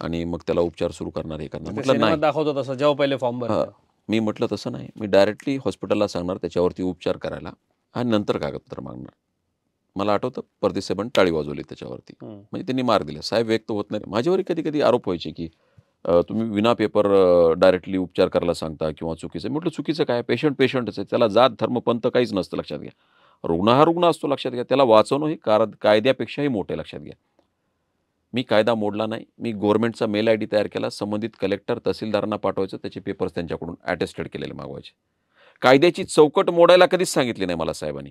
आणि मग त्याला उपचार सुरू करणार, हे करणार? म्हटलं सिनेमात नाही. दाखवतो तसं, जेव्हा पहिले फॉर्म हां, भरतो. मी म्हटलं तसं नाही. मी डायरेक्टली हॉस्पिटलला सांगणार त्याच्यावरती उपचार करायला आणि नंतर कागदपत्र मागणार. मला आठवतं परदेश साहेबांनी टाळी वाजवली त्याच्यावरती. म्हणजे त्यांनी मार्ग दिला. साहेब व्यक्त होत नाही. माझ्यावरही कधी कधी आरोप व्हायचे की तुम्ही विना पेपर डायरेक्टली उपचार करायला सांगता किंवा चुकीचं. म्हटलं चुकीचं काय? पेशंट पेशंटच आहे. त्याला जात धर्म पंथ काहीच नसतं, लक्षात घ्या. रुग्ण हा रुग्ण असतो, लक्षात घ्या. त्याला वाचवणं हे कायद्यापेक्षाही मोठे, लक्षात घ्या. मी कायदा मोडला नाही. मी गव्हर्नमेंटचा मेल ID तयार केला. संबंधित कलेक्टर तहसीलदारांना पाठवायचं, त्याचे पेपर्स त्यांच्याकडून अटेस्टेड केलेले मागवायचे. कायद्याची चौकट मोडायला कधीच सांगितली नाही मला साहेबांनी.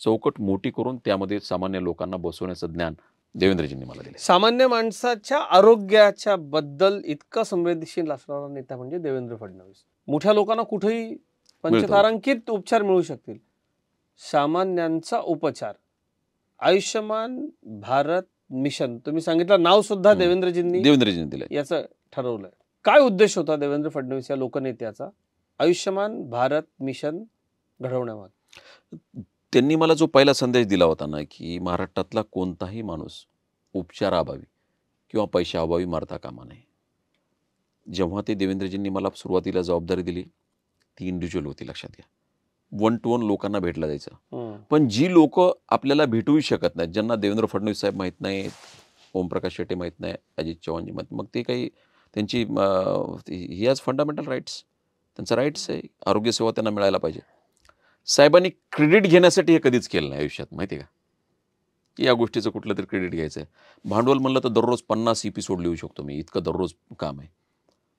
चौकट मोठी करून त्यामध्ये सामान्य लोकांना बसवण्याचं ज्ञान देवेंद्रजींनी मला दिले. सामान्य माणसाच्या आरोग्याच्या बद्दल इतका संवेदनशील असणारा नेता म्हणजे देवेंद्र फडणवीस. मोठ्या लोकांना कुठेही पंचतारांकित उपचार मिळू शकतील. सामान्यांचा उपचार, आयुष्यमान भारत मिशन, तुम्ही सांगितलं नाव सुद्धा देवेंद्रजींनी दिले. याचं ठरवलंय. काय उद्देश होता देवेंद्र फडणवीस या लोकनेत्याचा आयुष्यमान भारत मिशन घडवण्यामागे? त्यांनी मला जो पहिला संदेश दिला होता ना, की महाराष्ट्रातला कोणताही माणूस उपचाराअभावी किंवा पैशाअभावी मरता कामा नये. जेव्हा ते देवेंद्रजींनी मला सुरुवातीला जबाबदारी दिली, ती इंडिव्हिज्युअल होती, लक्षात घ्या. 1 to 1 लोकांना भेटला जायचं. पण जी लोक आपल्याला भेटूही शकत नाहीत, ज्यांना देवेंद्र फडणवीस साहेब माहीत नाहीत, ओमप्रकाश शेट्टे माहीत नाही, अजित चव्हाणजी माहीत, मग ते काही त्यांची ही हॅज फंडामेंटल राईट्स. त्यांचा राईट्स आहे, आरोग्यसेवा त्यांना मिळायला पाहिजे. साहेबांनी क्रेडिट घेण्यासाठी हे कधीच केलं नाही आयुष्यात, माहिती आहे का, की या गोष्टीचं कुठलं तरी क्रेडिट घ्यायचं आहे. भांडवल म्हणलं तर दररोज 50 एपिसोड लिहू शकतो मी, इतकं दररोज काम आहे.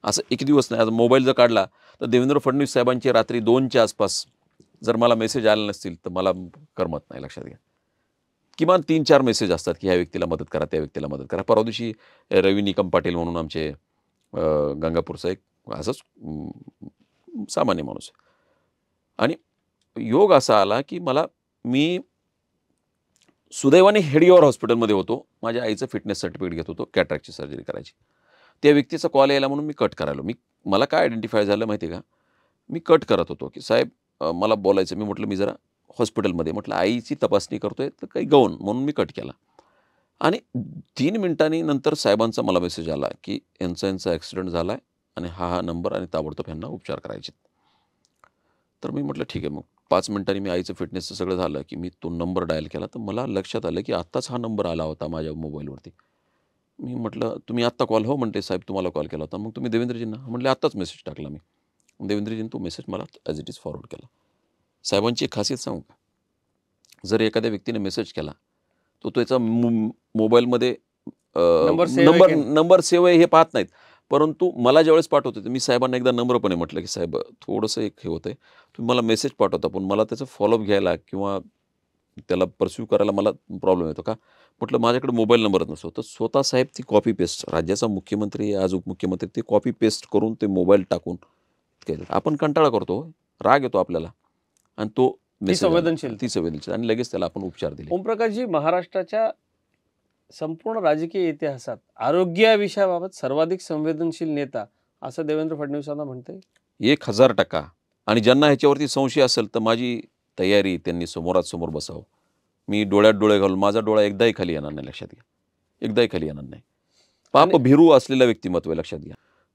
असं एक दिवस नाही. आज मोबाईल जर काढला तर देवेंद्र फडणवीस साहेबांची रात्री 2च्या आसपास जर मला मेसेज आले नसतील तर मला करमत नाही, लक्षात घ्या. किमान 3-4 मेसेज असतात की ह्या व्यक्तीला मदत करा, त्या व्यक्तीला मदत करा. परवा दिवशी रवी निकम पाटील म्हणून आमचे गंगापूरचा एक असंच सामान्य माणूस आहे. आणि योग असा आला की मी सुदैवाने हेडिओर हॉस्पिटलमध्ये होतो. माझ्या आईचं फिटनेस सर्टिफिकेट घेत होतो, कॅटरॅक्टची सर्जरी करायची. त्या व्यक्तीचा कॉल यायला म्हणून मी कट करायलो. मला काय आयडेंटिफाय झालं माहिती आहे का? मी कट करत होतो की साहेब मला बोलायचं. मी म्हटलं मी जरा हॉस्पिटलमध्ये, म्हटलं आईची तपासणी करतोय तर काही गौण म्हणून मी कट केला. आणि 3 मिनिटांनी नंतर साहेबांचा मला मेसेज आला की यांचा ॲक्सिडेंट झाला आहे आणि हा नंबर आणि ताबडतोब यांना उपचार करायचे. तर मी म्हटलं ठीक आहे. मग 5 मिनिटांनी मी आईचं फिटनेसचं सगळं झालं की मी तो नंबर डायल केला. तर मला लक्षात आलं की आत्ताच हा नंबर आला होता माझ्या मोबाईलवरती. मी म्हटलं तुम्ही आत्ता कॉल हो म्हणते साहेब तुम्हाला कॉल केला होता. मग तुम्ही देवेंद्रजींना म्हटले आत्ताच मेसेज टाकला मी. देवेंद्रजींनी तो मेसेज मला ॲज इट इज फॉरवर्ड केला. साहेबांची एक खासियत सांगू का? जर एखाद्या व्यक्तीने मेसेज केला तो त्याचा मोबाईलमध्ये नंबर सेव्ह आहे की नाही? नंबर सेव्ह आहे हे पाहत नाहीत. परंतु मला ज्यावेळेस पाठवत होते मी साहेबांना एकदा नम्रपणे म्हटलं की साहेब थोडंसं एक हे होतंय. तुम्ही मला मेसेज पाठवता पण मला त्याचं फॉलोअप घ्यायला किंवा त्याला परस्यू करायला मला प्रॉब्लेम येतो का? म्हटलं माझ्याकडे मोबाईल नंबरच नसतो. तर स्वतः साहेब ती कॉपी पेस्ट राज्याचा मुख्यमंत्री आज उपमुख्यमंत्री ते कॉपी पेस्ट करून ते मोबाईल टाकून केलं. आपण कंटाळा करतो, राग येतो आपल्याला आणि तो मेसेज संवेदनशीलता. ती संवेदनशील आणि लगेच त्याला आपण उपचार दिले. ओमप्रकाशजी, महाराष्ट्राच्या संपूर्ण राजकीय इतिहासात आरोग्य विषयाबाबत सर्वाधिक संवेदनशील नेता असं देवेंद्र फडणवीसांना म्हणते. 1000% आणि ज्यांना ह्याच्यावरती संशय असेल तर माझी तयारी त्यांनी समोरासमोर बसावं. मी डोळ्यात डोळे घालून माझा डोळा एकदाही खाली येणार नाही, लक्षात घ्या. एकदाही खाली येणार नाही. पाप भीरू असलेलं व्यक्तिमत्व आहे, लक्षात घ्या.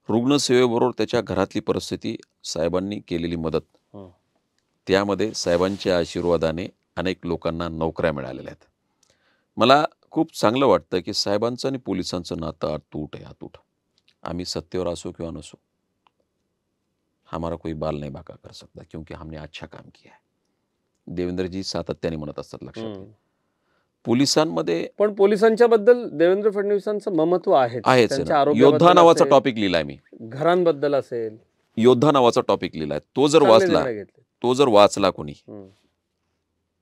रुग्णसेवेबरोबर त्याच्या घरातली परिस्थिती, साहेबांनी केलेली मदत, त्यामध्ये साहेबांच्या आशीर्वादाने अनेक लोकांना नोकऱ्या मिळालेल्या आहेत. मला खूप चांगलं वाटतं की साहेबांचं आणि पोलिसांचं नातं अतूट आहे, अतूट. आम्ही सत्तेवर असो किंवा नसो, हमारा कोई बाल नहीं बाका कर सकता क्योंकि हमने अच्छा काम किया है. देवेंद्रजी सातत्याने म्हणत असतात, लक्षात घ्या. पोलिसांमध्ये पण पोलिसांच्या बद्दल देवेंद्र फडणवीसांचं ममत्व आहेच. आहेच. त्यांच्या योद्धा आरोग्याबद्दल नावाचा असेल, टॉपिक लिहिलाय मी. घरांबद्दल असेल, योद्धा नावाचा टॉपिक लिहिलाय. तो जर चांगले वाचला निर्णय घेतले. कोणी, हम्म.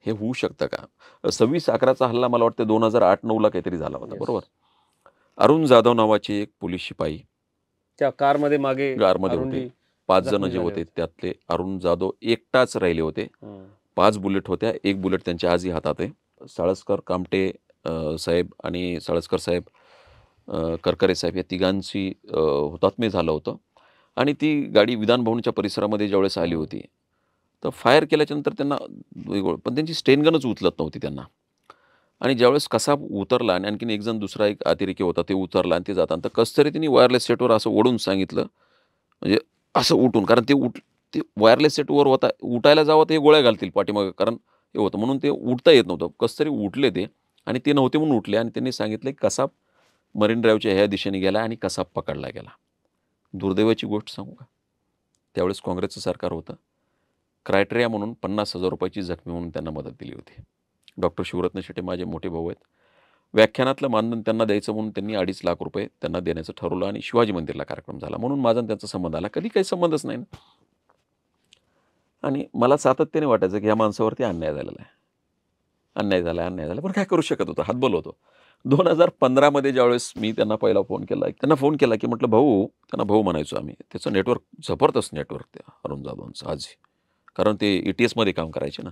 हे होऊ शकतं का? 26/11चा हल्ला मला वाटतं 2008-9ला काहीतरी झाला होता, Yes. बरोबर? अरुण जाधव नावाचे एक पोलीस शिपाई त्या कारमध्ये मागे कारमध्ये अरुणजी होते. 5 जण जखमी जे झाले होते त्यातले अरुण जाधव एकटाच राहिले होते. 5 बुलेट होत्या. एक बुलेट त्यांच्या आजही हातात आहे. साळसकर, कामटे साहेब आणि साळसकर साहेब, करकरे साहेब या तिघांची हुतात्मे झालं होतं. आणि ती गाडी विधान भवनच्या परिसरामध्ये ज्यावेळेस आली होती तर फायर केल्याच्यानंतर त्यांना पण त्यांची स्टेनगनच उचलत नव्हती त्यांना. आणि ज्यावेळेस कसा उतरला आणि आणखीन दुसरा एक अतिरेकी होता, ते उतरला आणि ते जाताना तर कसं तरी त्यांनी वायरलेस सेटवर असं ओढून सांगितलं, म्हणजे असं उठून, कारण ते वायरलेस सेटवर होता, उठायला जावं ते गोळ्या घालतील पाठीमागं, कारण हे होतं म्हणून ते उठता येत नव्हतं. कसं तरी उठले ते आणि ते नव्हते म्हणून उठले आणि त्यांनी सांगितलं की कसाब मरीन ड्राईव्हच्या ह्या दिशेने गेला आणि कसाब पकडला गेला. दुर्दैवाची गोष्ट सांगू का? त्यावेळेस काँग्रेसचं सरकार होतं. क्रायटेरिया म्हणून 50,000 रुपयाची जखमी म्हणून त्यांना मदत दिली होती. डॉक्टर शिवरत्न शेटे माझे मोठे भाऊ आहेत. व्याख्यानातलं मानधन त्यांना द्यायचं म्हणून त्यांनी 2.5 लाख रुपये त्यांना देण्याचं ठरवलं आणि शिवाजी मंदिरला कार्यक्रम झाला म्हणून माझा त्यांचा संबंध आला. कधी काही संबंधच नाही ना. आणि मला सातत्याने वाटायचं की या माणसावरती अन्याय झालेला आहे, अन्याय झाला, पण काय करू शकत होतं, हातबल होतो. 2015मध्ये ज्यावेळेस मी त्यांना पहिला फोन केला की म्हटलं भाऊ, त्यांना भाऊ म्हणायचो आम्ही, त्याचं नेटवर्क जबरदस्त नेटवर्क त्या अरुण जाधवांचं आजही, कारण ते ETSमध्ये काम करायचे ना.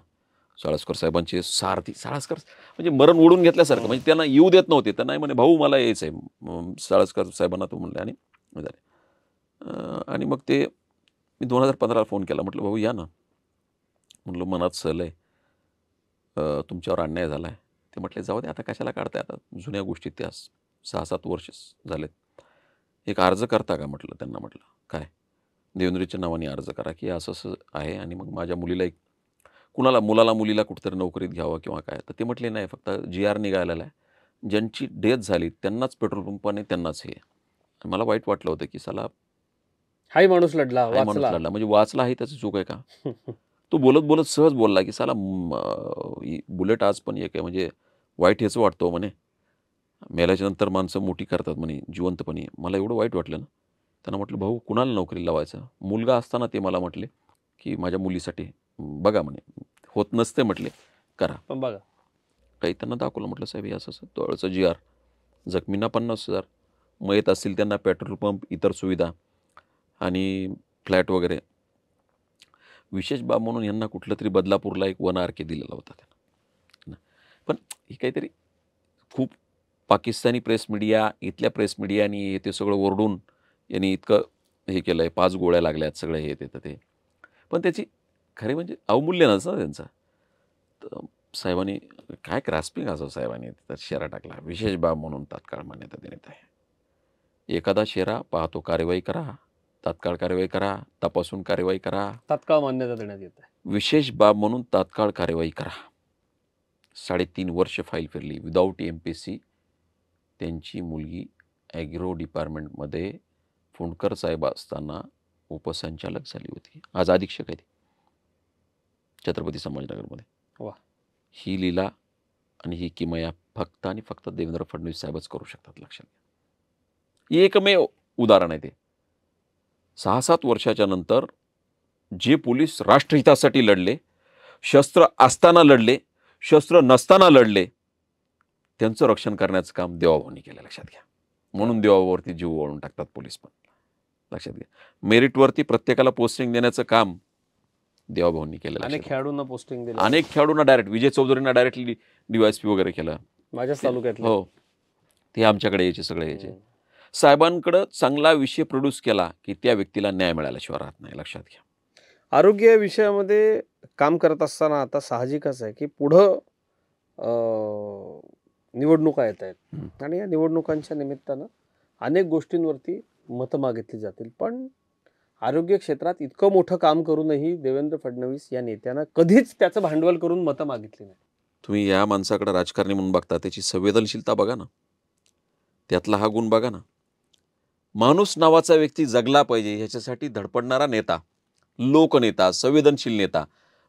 साळसकर साहेबांचे सारथी, साळसकर म्हणजे मरण ओढून घेतल्यासारखं, म्हणजे त्यांना येऊ देत नव्हते. तर नाही म्हणे भाऊ मला यायचं आहे, साळसकर साहेबांना तो म्हणले आणि झाले. आणि मग ते मी 2015ला फोन केला, म्हटलं भाऊ या ना, म्हटलं मनात सल आहे, तुमच्यावर अन्याय झाला आहे. ते म्हटले जाऊ दे, आता कशाला काढताय, आता जुन्या गोष्टी त्या 6-7 वर्ष झालेत, एक अर्ज करता का म्हटलं त्यांना. म्हटलं काय? देवेंद्रच्या नावाने अर्ज करा की असं असं आहे आणि मग माझ्या मुलीला मुलीला कुठेतरी नोकरीत घ्यावं किंवा काय. तर ते म्हटले नाही, फक्त GR निघालेला आहे, ज्यांची डेथ झाली त्यांनाच पेट्रोल पंपाने त्यांनाच हे. मला वाईट वाटलं होतं की साला हाही माणूस लढला, म्हणजे वाचला आहे, त्याचं चूक आहे का? तो बोलत सहज बोलला की साला बुलेट आज पण एक आहे, म्हणजे वाईट हेच वाटतो म्हणे, मेल्याच्या नंतर माणसं मोठी करतात म्हणे जिवंतपणी. मला एवढं वाईट वाटलं ना. त्यांना म्हटलं भाऊ कुणाला नोकरी लावायचं? मुलगा असताना ते मला म्हटले की माझ्या मुलीसाठी बघा म्हणे, होत नसते म्हटले करा, पण बघा काही त्यांना दाखवलं. म्हटलं साहेब हे असं तोळचं GR, जखमींना 50,000, मयत असतील त्यांना पेट्रोल पंप, इतर सुविधा आणि फ्लॅट वगैरे. विशेष बाब म्हणून यांना कुठलं तरी बदलापूरला एक 1 RK दिलेला होता त्यांना. पण हे काहीतरी खूप पाकिस्तानी प्रेस मीडिया, इथल्या प्रेस मीडियानी ते सगळं ओरडून यांनी इतकं हे केलंय, 5 गोळ्या लागल्यात, सगळं हे ते ते. पण त्याची खरे म्हणजे अवमूल्य नसतं त्यांचा. तर साहेबांनी काय ग्रास्पिंग असं साहेबांनी तर शेरा टाकला, विशेष बाब म्हणून तात्काळ मान्यता देण्यात आहे. एखादा शेरा पाहतो, कार्यवाही करा, तात्काळ कार्यवाही करा, तपासून कार्यवाही करा, तात्काळ मान्यता देण्यात येत आहे. विशेष बाब म्हणून तात्काळ कार्यवाही करा. 3.5 वर्ष फाईल फिरली विदाऊट MPSC. त्यांची मुलगी ॲग्रो डिपार्टमेंटमध्ये फुंडकर साहेब असताना उपसंचालक झाली होती. आज अधीक्षक आहे ती छत्रपती संभाजीनगरमध्ये. वा. ही लीला आणि ही किमया फक्त आणि फक्त देवेंद्र फडणवीस साहेबच करू शकतात, लक्षात घ्या. एकमेव उदाहरण आहे ते. 6-7 वर्षाच्या नंतर जे पोलीस राष्ट्रहितासाठी लढले, शस्त्र असताना लढले, शस्त्र नसताना लढले, त्यांचं रक्षण करण्याचं काम देवाभाऊंनी केलं, लक्षात घ्या. म्हणून देवाभाऊवरती जीव ओवाळून टाकतात पोलीस पण, लक्षात घ्या. मेरिटवरती प्रत्येकाला पोस्टिंग देण्याचं काम देवाभाऊंनी केलं. अनेक खेळाडूंना पोस्टिंग दिलं, अनेक खेळाडूंना डायरेक्ट, विजय चौधरींना डायरेक्टली DYSP वगैरे केलं. माझ्याच तालुक्यातले. हो, ते आमच्याकडे यायचे, सगळे यायचे. साहेबांकडं चांगला विषय प्रोड्यूस केला की त्या व्यक्तीला न्याय मिळाल्याशिवाय राहत नाही, लक्षात घ्या. आरोग्य विषयामध्ये काम करत असताना आता साहजिकच आहे की पुढं निवडणुका येत आहेत आणि या निवडणुकांच्या निमित्तानं अनेक गोष्टींवरती मतं मागितली जातील. पण आरोग्य क्षेत्रात इतकं मोठं काम करूनही देवेंद्र फडणवीस या नेत्यानं कधीच त्याचं भांडवल करून मतं मागितली नाही. तुम्ही या माणसाकडे राजकारणी म्हणून बघता, त्याची संवेदनशीलता बघा ना, त्यातला हा गुण बघा ना. माणूस नावाचा व्यक्ती जगला पाहिजे ह्याच्यासाठी धडपडणारा नेता, लोकनेता, संवेदनशील नेता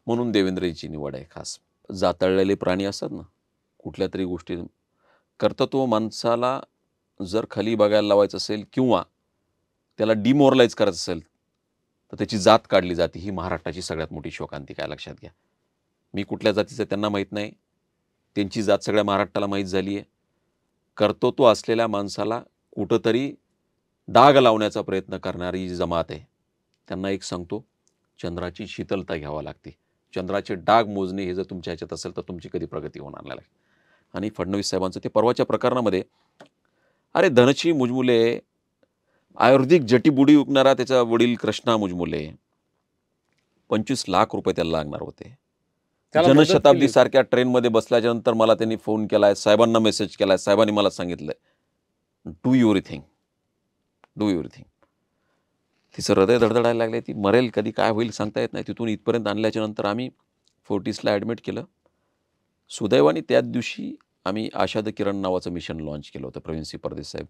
म्हणून देवेंद्रजीची निवड आहे. खास जातळलेले प्राणी असतात ना, कुठल्या तरी गोष्टी कर्तृत्व माणसाला जर खाली बघायला लावायचं असेल किंवा त्याला डिमोरलाइज करायचं असेल तर त्याची जात काढली जाते. ही महाराष्ट्राची सगळ्यात मोठी शोकांतिका, लक्षात घ्या. मी कुठल्या जातीचं त्यांना माहीत नाही, त्यांची जात सगळ्या महाराष्ट्राला माहीत झाली आहे. कर्तृत्व असलेल्या माणसाला कुठंतरी डाग लावण्याचा प्रयत्न करणारी जी जमात आहे, त्यांना एक सांगतो, चंद्राची शीतलता घ्यावा लागते. चंद्राचे डाग मोजणे हे जर तुमच्या ह्याच्यात असेल तर तुमची कधी प्रगती होणार नाही. आणि फडणवीस साहेबांचं ते परवाच्या प्रकरणामध्ये, अरे धनश्री मुजमुले, आयुर्वेदिक जटीबुडी विकणारा त्याचा वडील कृष्णा मुजमुले, 25 लाख रुपये त्याला लागणार होते. जनशताब्दी सारख्या ट्रेनमध्ये बसल्याच्या नंतर मला त्यांनी फोन केलाय, साहेबांना मेसेज केलाय, साहेबांनी मला सांगितलंय, डू एव्हरीथिंग, डू एव्हरीथिंग. तिचं हृदय धडधडायला लागले, ती मरेल, कधी काय होईल सांगता येत नाही. तिथून इथपर्यंत आणल्याच्या नंतर आम्ही फोर्टिसला ॲडमिट केलं. सुदैवाने त्याच दिवशी आम्ही आशाद किरण नावाचं मिशन लॉन्च केलं होतं, प्रवीण सिंह परदेश साहेब,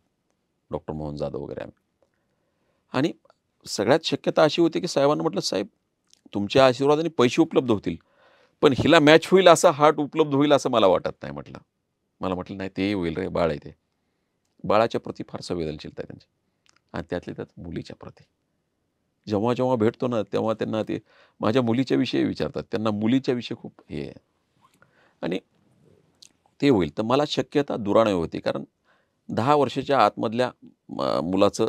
डॉक्टर मोहन जाधव वगैरे आम्ही. आणि सगळ्यात शक्यता अशी होती की साहेबांना म्हटलं, साहेब तुमच्या आशीर्वादाने पैसे उपलब्ध होतील, पण हिला मॅच होईल असा हार्ट उपलब्ध होईल असं मला वाटत नाही. मला म्हटलं नाही, ते होईल रे, बाळ आहे ते. बाळाच्या प्रती फार संवेदनशीलता आहे त्यांची, आणि त्यातल्या त्यात मुलीच्या प्रती. जेव्हा जेव्हा भेटतो ना तेव्हा त्यांना ते माझ्या मुलीच्या विषयी विचारतात, त्यांना मुलीच्या विषयी खूप हे आहे. आणि ते होईल तर मला शक्यता दुराणय होती, कारण 10 वर्षाच्या आतमधल्या मुलाचं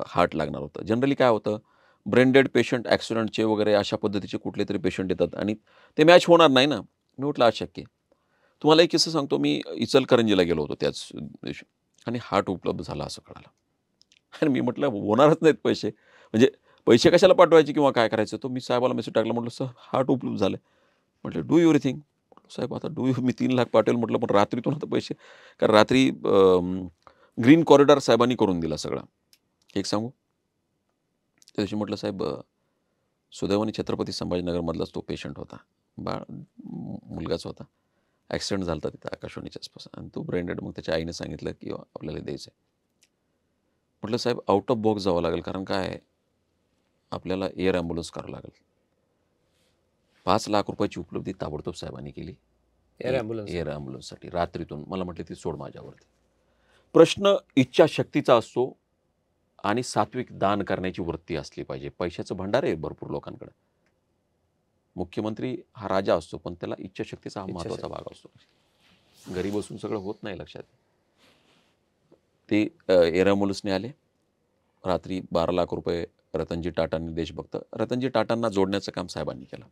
हार्ट लागणार होतं. जनरली काय होतं, ब्रेन डेड पेशंट, ॲक्सिडेंटचे वगैरे अशा पद्धतीचे कुठले तरी पेशंट येतात आणि ते मॅच होणार नाही ना. मी म्हटलं अशक्य. तुम्हाला एक किस्सा सांगतो, मी इचलकरंजीला गेलो होतो त्याच दिवशी आणि हार्ट उपलब्ध झाला असं कळालं. आणि मी म्हटलं होणारच नाहीत पैसे, म्हणजे पैसे कशाला पाठवायचे किंवा काय करायचं. तो मी साहेबाला मेसेज टाकला, म्हटलं सर हार्ट उपलब्ध झालं. म्हटलं डू एव्हरीथिंग. साहेब आता मी 3 लाख पाठवेल म्हटलं, पण रात्रीतून आता पैसे, कारण रात्री ग्रीन कॉरिडॉर साहेबांनी करून दिला सगळा. एक सांगू, त्या दिवशी म्हटलं साहेब सुदैवाने छत्रपती संभाजीनगरमधलाच तो पेशंट होता, मुलगाच होता, ॲक्सिडेंट झाला होता तिथं आकाशवाणीच्या आसपास, आणि तो ब्रेंडेड. मग त्याच्या आईने सांगितलं की आपल्याला द्यायचं आहे. म्हटलं साहेब आउट ऑफ बॉक्स जावं लागेल, कारण काय आहे, आपल्याला एअर ॲम्ब्युलन्स करावं लागेल. 5 लाख रुपयाची उपलब्धी ताबडतोब साहेबांनी केली एअर ॲम्ब्युलन्ससाठी रात्रीतून. मला म्हटलं ती सोड माझ्यावरती. प्रश्न इच्छाशक्तीचा असतो आणि सात्विक दान करण्याची वृत्ती असली पाहिजे. पैशाचं भंडार आहे भरपूर लोकांकडे. मुख्यमंत्री हा राजा असतो, पण त्याला इच्छाशक्तीचा हा महत्त्वाचा भाग असतो. घरी बसून सगळं होत नाही, लक्षात. ते एअर ॲम्ब्युलन्सने आले, रात्री 12 लाख रुपये रतनजी टाटांनी देशभक्त. रतनजी टाटांना जोडण्याचं काम साहेबांनी केलं.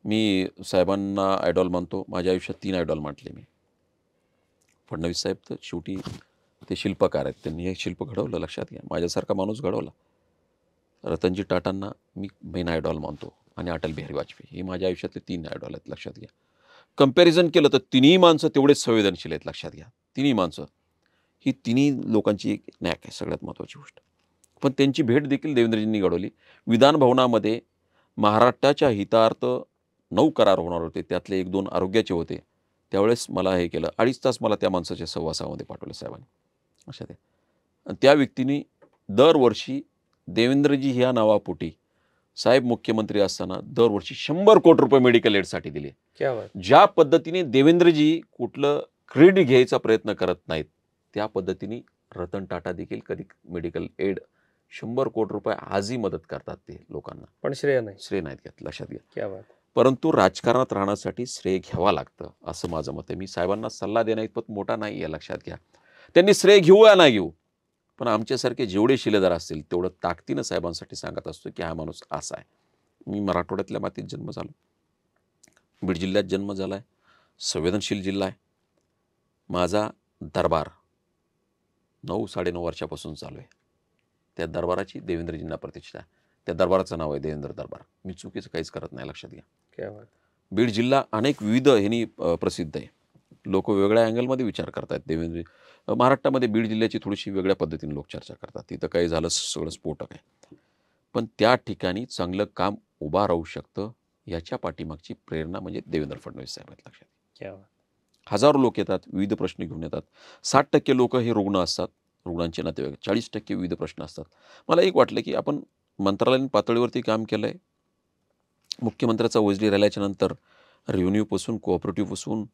मी साहेबांना आयडॉल मानतो. माझ्या आयुष्यात 3 आयडॉल मानले मी. फडणवीस साहेब तर शेवटी ते शिल्पकार आहेत. त्यांनी हे शिल्प घडवलं, लक्षात घ्या. माझ्यासारखा माणूस घडवला. रतनजी टाटांना मी मेन आयडॉल मानतो आणि अटल बिहारी वाजपेयी हे माझ्या आयुष्यातले 3 आयडॉल आहेत, लक्षात घ्या. कंपॅरिझन केलं तर तिन्ही माणसं तेवढेच संवेदनशील आहेत, लक्षात घ्या. तिन्ही माणसं ही तिन्ही लोकांची एक नॅक आहे, सगळ्यात महत्त्वाची गोष्ट. पण त्यांची भेट देखील देवेंद्रजींनी घडवली. विधान भवनामध्ये महाराष्ट्राच्या हितार्थ 9 करार होणार होते, त्यातले 1-2 आरोग्याचे होते. त्यावेळेस मला हे केलं. 2.5 तास मला त्या माणसाच्या सहवासामध्ये पाठवलं साहेबांनी, लक्षात घ्या. आणि त्या व्यक्तीने दरवर्षी देवेंद्रजी ह्या नावापोटी साहेब मुख्यमंत्री असताना दरवर्षी 100 कोटी रुपये मेडिकल एडसाठी दिले. क्या बात. ज्या पद्धतीने देवेंद्रजी कुठलं क्रेडिट घ्यायचा प्रयत्न करत नाहीत, त्या पद्धतीने रतन टाटा देखील कधी मेडिकल एड 100 कोटी रुपये आजही मदत करतात ते लोकांना. पण श्रेय नाहीत घेत, लक्षात घ्या. क्या बात. परंतु राजकारणात राहण्यासाठी श्रेय घ्यावा लागतं, असं माझं मत आहे. मी साहेबांना सल्ला देण्या इतपत मोठा नाही आहे, लक्षात घ्या. त्यांनी श्रेय घेऊ या ना घेऊ, पण आमच्यासारखे जेवढे शिलेदार असतील तेवढं ताकदीनं साहेबांसाठी सांगत असतो की हा माणूस असा आहे. मी मराठवाड्यातल्या मातीत जन्म झालो, बीड जिल्ह्यात जन्म झाला आहे, संवेदनशील जिल्हा आहे. माझा दरबार 9-9.5 वर्षापासून चालू आहे. त्या दरबाराची देवेंद्रजींना प्रतिष्ठा आहे. त्या दरबाराचं नाव आहे देवेंद्र दरबार. मी चुकीचं काहीच करत नाही, लक्षात घ्या. क्या बात. बीड जिल्हा अनेक विविध ह्यांनी प्रसिद्ध आहे. लोक वेगळ्या अँगलमध्ये विचार करतात. देवेंद्र महाराष्ट्रामध्ये बीड जिल्ह्याची थोडीशी वेगळ्या पद्धतीने लोक चर्चा करतात. तिथं काही झालं सगळं स्फोटक आहे, पण त्या ठिकाणी चांगलं काम उभा राहू शकतं याच्या पाठीमागची प्रेरणा म्हणजे देवेंद्र फडणवीस साहेब आहेत, लक्षात क्या बात. हजारो लोक येतात, विविध प्रश्न घेऊन येतात. 60% लोक हे रुग्ण असतात, रुग्णांचे नातेवाईक. 40% विविध प्रश्न असतात. मला एक वाटलं की आपण मंत्रालयीन पातळीवरती काम केलं आहे. मुख्यमंत्र्याचा वजली राहिल्याच्या नंतर रेव्हेन्यूपासून, कोऑपरेटिव्हपासून,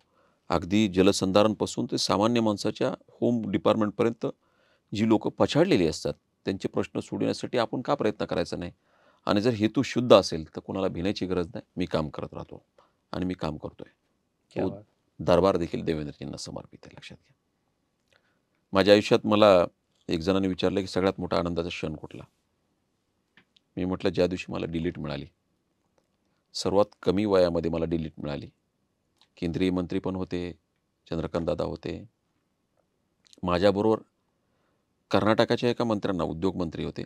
अगदी जलसंधारणपासून ते सामान्य माणसाच्या होम डिपार्टमेंटपर्यंत जी लोक पछाडलेली असतात त्यांचे प्रश्न सोडवण्यासाठी आपण का प्रयत्न करायचा नाही. आणि जर हेतू शुद्ध असेल तर कोणाला भिण्याची गरज नाही. मी काम करत राहतो आणि मी काम करतोय. क्या तो बात. दरबार देखील देवेंद्रजींना समर्पित आहे, लक्षात घ्या. माझ्या आयुष्यात मला एक जणांनी विचारलं की सगळ्यात मोठा आनंदाचा क्षण कुठला. मी म्हटलं ज्या दिवशी मला डिलीट मिळाली. सर्वात कमी वयामध्ये मला डिलीट मिळाली. केंद्रीय मंत्री पण होते, चंद्रकांत दादा होते. माझ्याबरोबर कर्नाटकाच्या एका मंत्र्यांना, उद्योग मंत्री होते,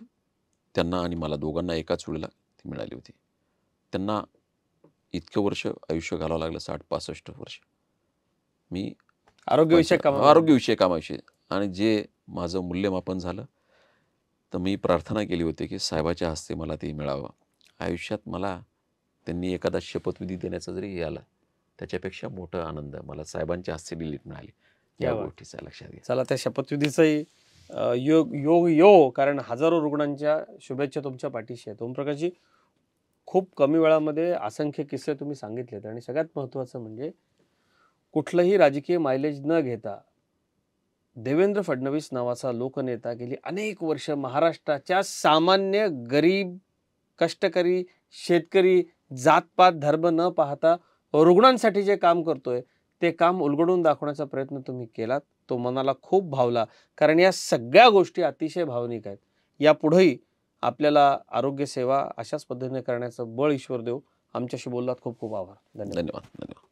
त्यांना आणि मला दोघांना एकाच वेळेला ती मिळाली होती. त्यांना इतकं वर्ष आयुष्य घालावं लागलं, 60-65 वर्ष. मी आरोग्यविषयक कामाविषयी आणि जे माझं मूल्यमापन झालं, तर मी प्रार्थना केली होती की साहेबाच्या हस्ते मला ते मिळावं. आयुष्यात मला त्यांनी एखादा शपथविधी देण्याचा जरी हे आला, त्याच्यापेक्षा मोठा आनंद मला साहेबांच्या हस्ते डिलीट मिळाली या गोष्टीचा, लक्षात घ्या. चला, त्या शपथविधीचाही योग कारण हजारो रुग्णांच्या शुभेच्छा तुमच्या पाठीशी आहेत. ओमप्रकाशजी, खूप कमी वेळामध्ये असंख्य किस्से तुम्ही सांगितलेत आणि सगळ्यात महत्त्वाचं म्हणजे कुठलंही राजकीय मायलेज न घेता देवेंद्र फडणवीस नावाचा लोकनेता गेली अनेक वर्ष महाराष्ट्राच्या सामान्य गरीब, कष्टकरी, शेतकरी, जातपात, धर्म न पाहता रुग्णांसाठी जे काम करतोय ते काम उलगडून दाखवण्याचा प्रयत्न तुम्ही केलात. तो मनाला खूप भावला, कारण या सगळ्या गोष्टी अतिशय भावनिक आहेत. यापुढेही आपल्याला आरोग्य सेवा अशाच पद्धतीने करण्याचं बळ ईश्वर देव. आमच्याशी बोललात, खूप खूप आभार. धन्यवाद. धन्यवाद.